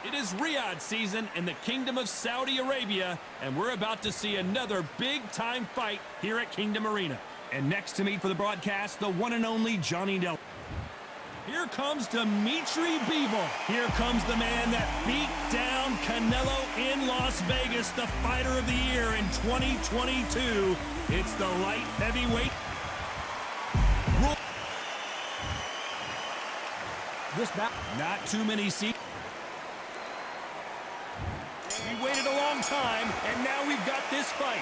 It is Riyadh season in the Kingdom of Saudi Arabia, and we're about to see another big-time fight here at Kingdom Arena. And next to me for the broadcast, the one and only Johnny Del. Here comes Dmitry Bivol. Here comes the man that beat down Canelo in Las Vegas, the fighter of the year in 2022. It's the light heavyweight. This bout, not too many seats. We waited a long time, and now we've got this fight.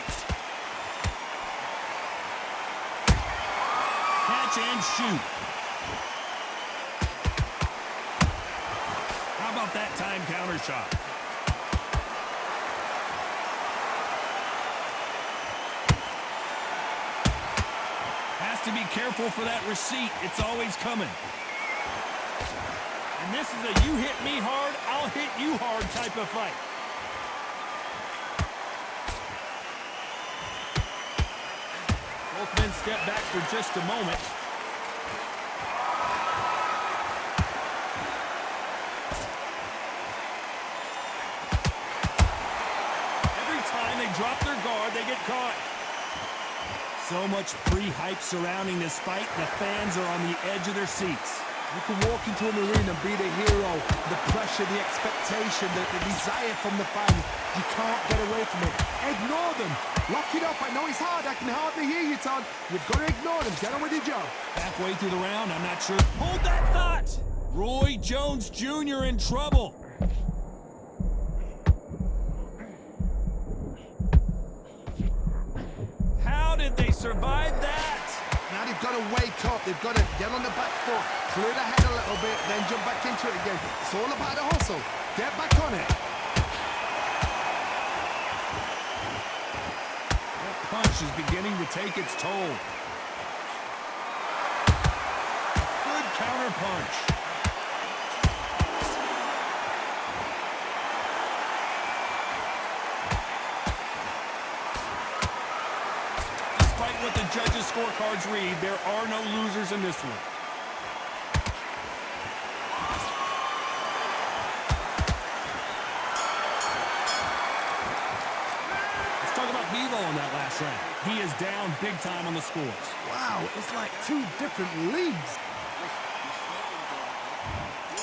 Catch and shoot. How about that time counter shot? Has to be careful for that receipt. It's always coming. And this is a you hit me hard, I'll hit you hard type of fight. Both men step back for just a moment. Every time they drop their guard, they get caught. So much pre-hype surrounding this fight, the fans are on the edge of their seats. You can walk into an arena and be the hero, the pressure, the expectation, the desire from the fans. You can't get away from it. Ignore them. Lock it up. I know it's hard. I can hardly hear you, Todd. You've got to ignore them. Get on with your job. Halfway through the round, I'm not sure. Hold that thought! Roy Jones Jr. in trouble. How did they survive that? Now they've got to wake up. They've got to get on the back foot, clear the head a little bit, then jump back into it again. It's all about the hustle. Get back on it. That punch is beginning to take its toll. Good counter punch. Despite what the judges' scorecards read, there are no losers in this one. Let's talk about Bivol in that last round. He is down big time on the scores. Wow, it's like two different leagues.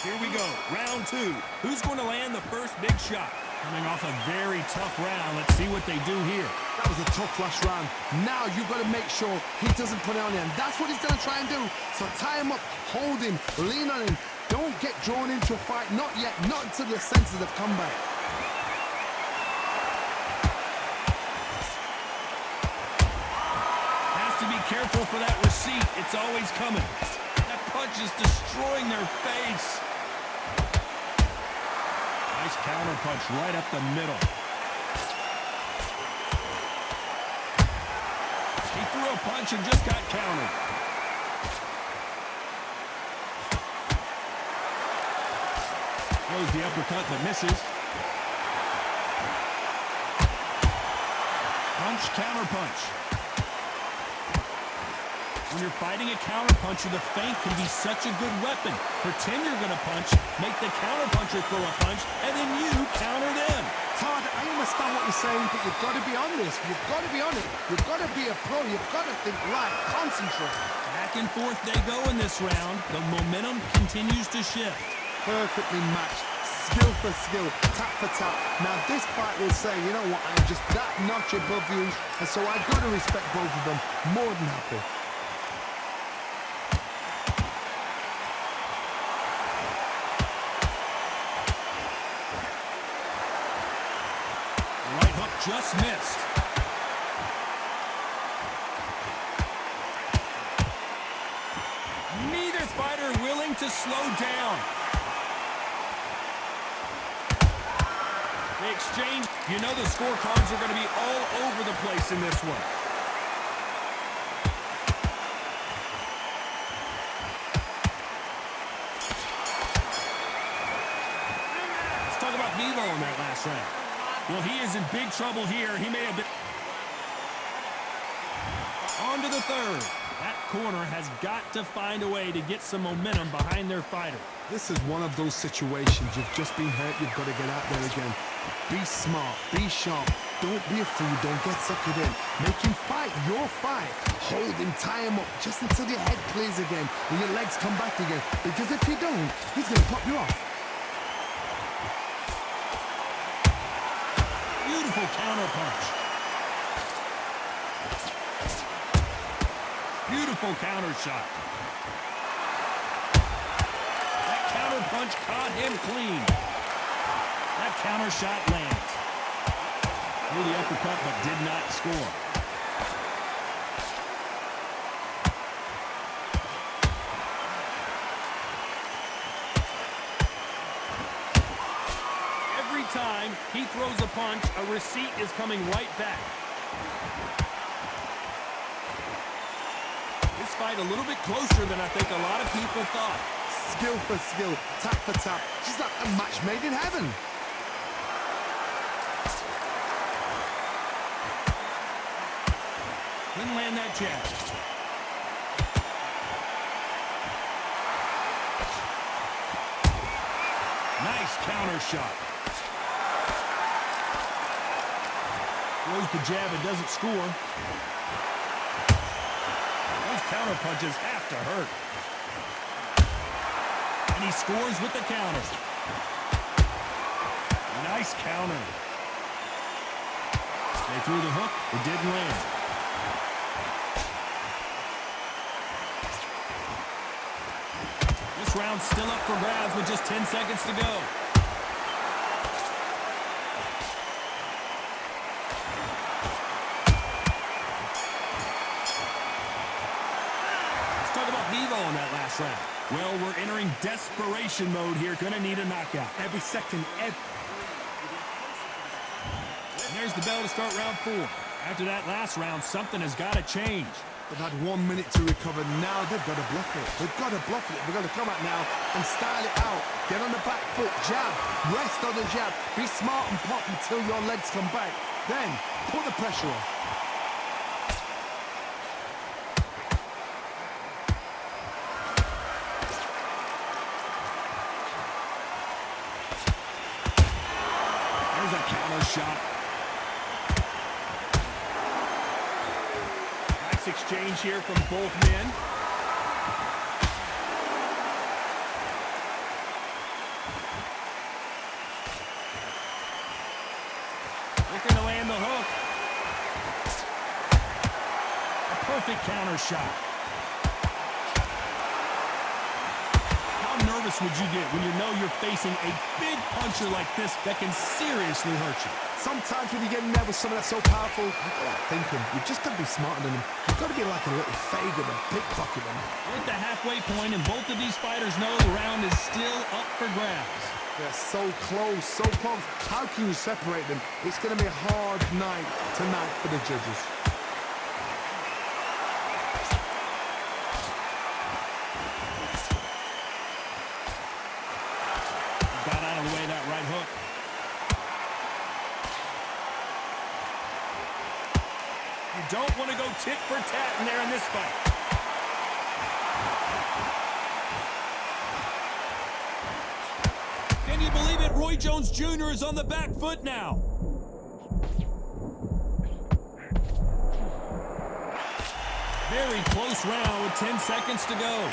Here we go, round two. Who's going to land the first big shot? Coming off a very tough round. Let's see what they do here. That was a tough last round. Now you've got to make sure he doesn't put it on him. That's what he's going to try and do. So tie him up, hold him, lean on him. Don't get drawn into a fight. Not yet. Not until your senses have come back. Has to be careful for that receipt. It's always coming. That punch is destroying their face. Nice counter punch right up the middle. He threw a punch and just got countered. Throws the uppercut but misses. Punch, counter punch. When you're fighting a counterpuncher, the feint can be such a good weapon. Pretend you're going to punch, make the counterpuncher throw a punch, and then you counter them. Todd, I understand what you're saying, but you've got to be on this. You've got to be on it. You've got to be a pro. You've got to think right, concentrate. Back and forth they go in this round. The momentum continues to shift. Perfectly matched. Skill for skill, tap for tap. Now this fight will say, you know what, I'm just that notch above you, and so I've got to respect both of them. More than happy. Right hook just missed. Neither fighter willing to slow down. They exchange. You know the scorecards are going to be all over the place in this one. Let's talk about Bivol in that last round. Well, he is in big trouble here. He may have been... On to the third. That corner has got to find a way to get some momentum behind their fighter. This is one of those situations. You've just been hurt. You've got to get out there again. Be smart. Be sharp. Don't be a fool. Don't get suckered in. Make him fight your fight. Hold him. Tie him up just until your head clears again and your legs come back again. Because if you don't, he's going to pop you off. Beautiful counter punch. Beautiful counter shot. That counter punch caught him clean. That counter shot lands. Threw the uppercut but did not score. Every time he throws a punch, a receipt is coming right back. This fight a little bit closer than I think a lot of people thought. Skill for skill, tap for tap. She's like a match made in heaven. Didn't land that jab. Nice counter shot. Throws the jab and doesn't score. Those counter punches have to hurt. And he scores with the counter. Nice counter. They threw the hook. It didn't land. This round's still up for grabs with just 10 seconds to go. Let's talk about Bivol in that last round. Well, we're entering desperation mode here. Gonna need a knockout. Every second, And there's the bell to start round 4. After that last round, something has got to change. They've had 1 minute to recover. Now they've got to bluff it. They've got to bluff it. They've got to come out now and style it out. Get on the back foot, jab, rest on the jab. Be smart and pop until your legs come back. Then, put the pressure on. There's a counter shot. Nice exchange here from both men. Looking to land the hook. A perfect counter shot. How nervous would you get when you know you're facing a big puncher like this that can seriously hurt you? Sometimes when you get in there with someone that's so powerful, you've got to think him. You've just got to be smarter than him. You've got to be like a little faggot and pickpocket him. We're at the halfway point, and both of these fighters know the round is still up for grabs. They're so close, so close. How can you separate them? It's going to be a hard night tonight for the judges. Got out of the way of that right hook. You don't want to go tit for tat in there in this fight. Can you believe it? Roy Jones Jr. is on the back foot now. Very close round with 10 seconds to go.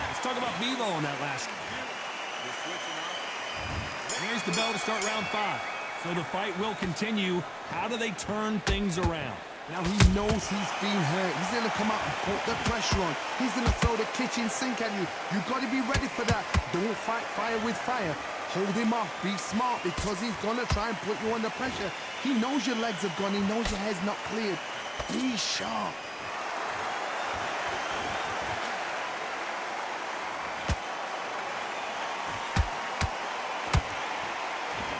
Let's talk about Bivol in that last one. And here's the bell to start round 5. So the fight will continue. How do they turn things around? Now he knows he's been hurt. He's going to come out and put the pressure on. He's going to throw the kitchen sink at you. You've got to be ready for that. Don't fight fire with fire. Hold him off. Be smart because he's going to try and put you under pressure. He knows your legs have gone. He knows your head's not cleared. Be sharp.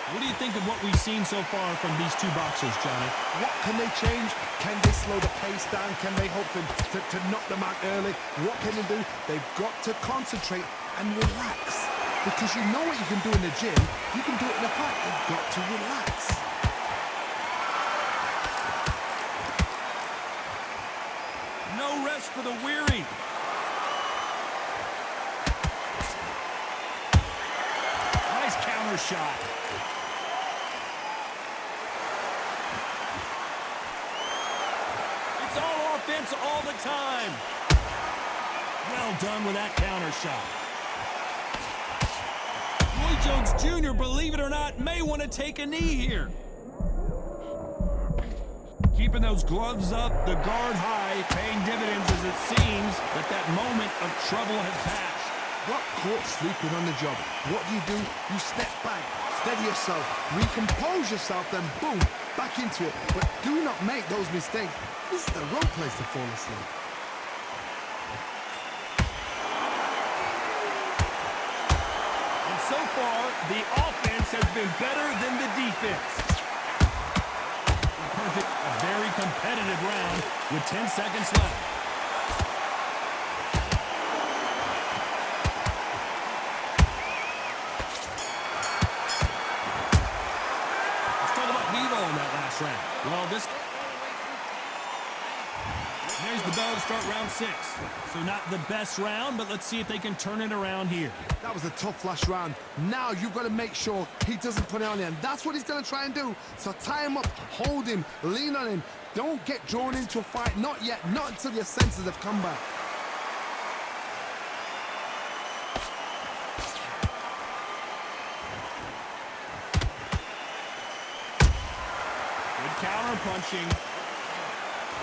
What do you think of what we've seen so far from these two boxers, Johnny? What can they change? Can they slow the pace down? Can they hope to knock them out early? What can they do? They've got to concentrate and relax. Because you know what you can do in the gym, you can do it in the fight. You've got to relax. No rest for the weary. Nice counter shot. It's all offense all the time. Well done with that counter shot. Roy Jones Jr., believe it or not, may want to take a knee here. Keeping those gloves up, the guard high, paying dividends as it seems that moment of trouble has passed. Got caught sleeping on the job. What do? You step back, steady yourself, recompose yourself, then boom, back into it. But do not make those mistakes. This is the wrong place to fall asleep. And so far, the offense has been better than the defense. A very competitive round with 10 seconds left. Let's talk about Bivol in that last round. Well, there's the bell to start round 6. So not the best round, but let's see if they can turn it around here. That was a tough last round. Now you've got to make sure he doesn't put it on him. That's what he's going to try and do. So tie him up, hold him, lean on him. Don't get drawn into a fight. Not yet. Not until your senses have come back. Good counter punching.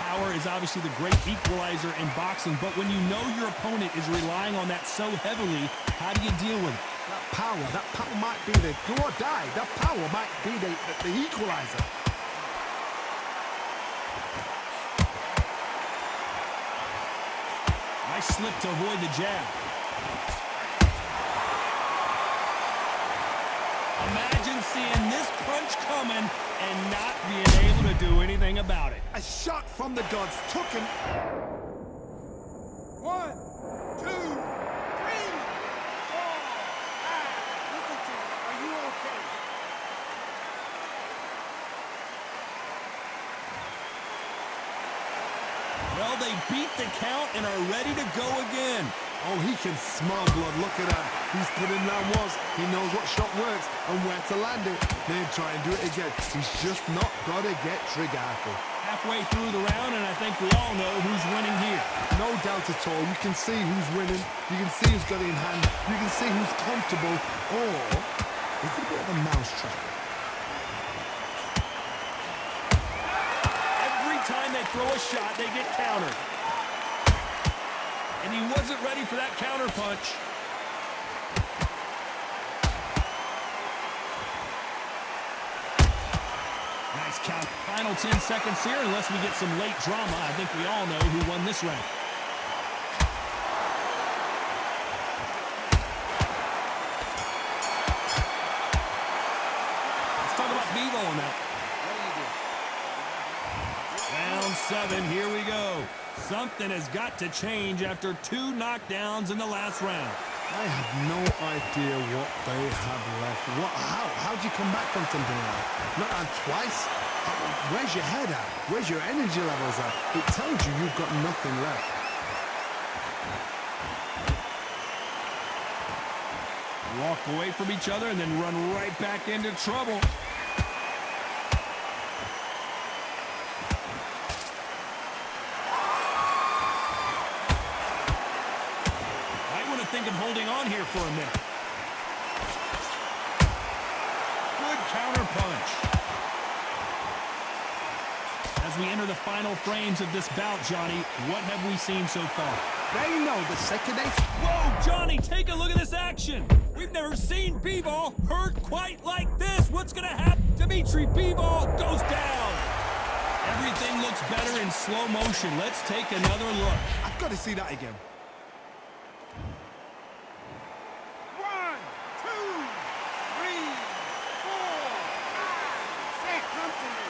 Power is obviously the great equalizer in boxing, but when you know your opponent is relying on that so heavily, how do you deal with it? That power might be the do or die. That power might be the equalizer. Nice slip to avoid the jab. Imagine seeing this punch coming and not being able to do anything about it. A shot from the gods took him. 1, 2, 3, 4, 5. Listen to me. Are you okay? Well, they beat the count and are ready to go again. Oh, he can smell blood. Look at that. He's put in round once. He knows what shot works and where to land it. Then try and do it again. He's just not got to get trigger happy. Halfway through the round, and I think we all know who's winning here. No doubt at all. You can see who's winning. You can see who's got it in hand. You can see who's comfortable. Or it's a bit of a mousetrap. Every time they throw a shot, they get countered. And he wasn't ready for that counter punch. Nice count. Final 10 seconds here, unless we get some late drama. I think we all know who won this round. Let's talk about Bivol on that. Round 7, here we go. Something has got to change after 2 knockdowns in the last round. I have no idea what they have left. How'd you come back from something like that? Not on twice? Where's your head at? Where's your energy levels at? It tells you you've got nothing left. Walk away from each other and then run right back into trouble. Think of holding on here for a minute. Good counter punch. As we enter the final frames of this bout, Johnny, what have we seen so far? They know the second they... Whoa, Johnny, take a look at this action. We've never seen Bivol hurt quite like this. What's going to happen? Dmitry Bivol goes down. Everything looks better in slow motion. Let's take another look. I've got to see that again. 1, 2, 3, 4, 5. Say, come to me.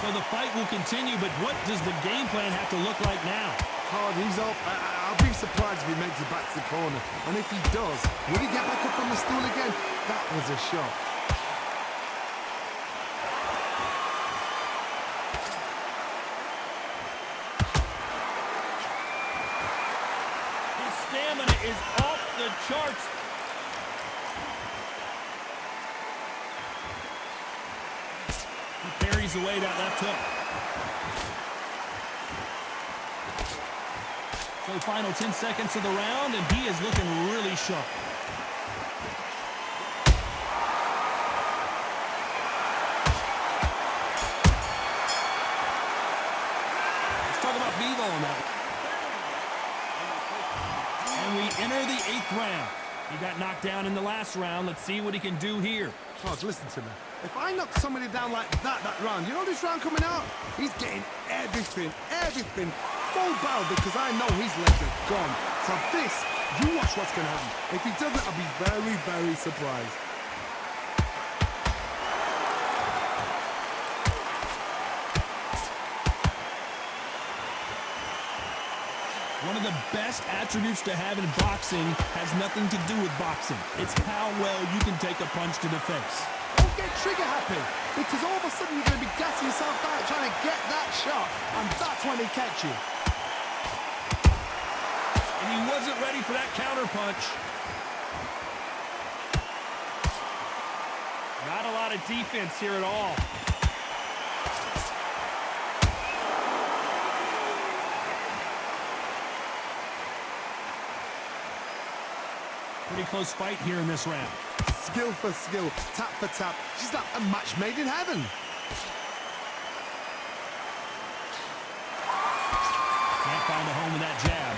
So So the fight will continue, but what does the game plan have to look like now? Oh, he's up. I'll be surprised if he makes it back to the corner. And if he does, will he get back up from the stool again? That was a shot. His stamina is off the charts. He parries away that left hook. So final 10 seconds of the round, and he is looking really sharp. Let's talk about Bivol on that. And we enter the 8th round. He got knocked down in the last round. Let's see what he can do here. Oh, listen to me. If I knock somebody down like that round, you know this round coming out? He's getting everything, full barrel, because I know his legs are gone. So this, you watch what's going to happen. If he doesn't, I'll be very, very surprised. One of the best attributes to have in boxing has nothing to do with boxing. It's how well you can take a punch to the face. Don't get trigger happy, because all of a sudden you're going to be gassing yourself out trying to get that shot, and that's when he catch you. And he wasn't ready for that counter punch. Not a lot of defense here at all. Pretty close fight here in this round. Skill for skill, tap for tap. She's like a match made in heaven. Can't find a home with that jab.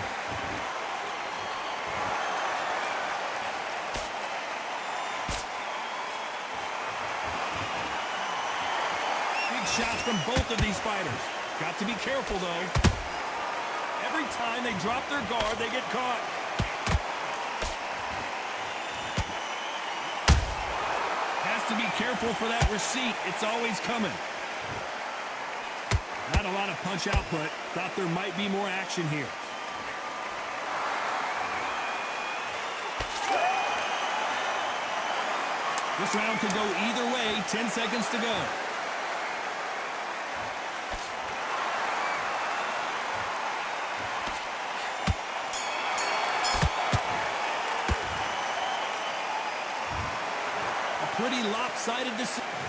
Big shots from both of these fighters. Got to be careful, though. Every time they drop their guard, they get caught. To be careful for that receipt. It's always coming. Not a lot of punch output. Thought there might be more action here. This round could go either way. 10 seconds to go. Pretty lopsided decision.